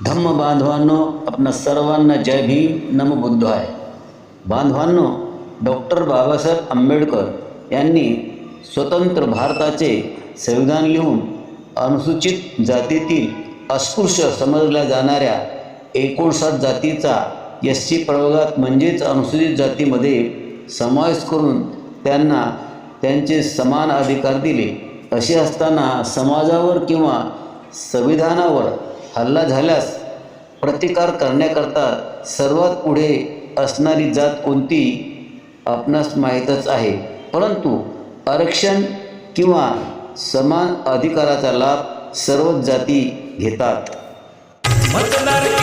धम्म बांधवांनो, आपणा सर्वांना जय भीम, नमो बुद्धाय. बांधवांनो, डॉक्टर बाबासाहेब आंबेडकर यांनी स्वतंत्र भारताचे संविधान लिहून अनुसूचित जातीतील अस्पृश्य समजल्या जाणाऱ्या 59 जातीचा SC प्रवर्गात म्हणजेच अनुसूचित जातीमध्ये समावेश करून त्यांना त्यांचे समान अधिकार दिले. असे असताना समाजावर किंवा संविधानावर हल्ला झाल्यास प्रतिकार करण्याकरता सर्वात पुढे असणारी जात कोणती आपणास माहीतच आहे. परंतु आरक्षण किंवा समान अधिकाराचा लाभ सर्वच जाती घेतात. मतदार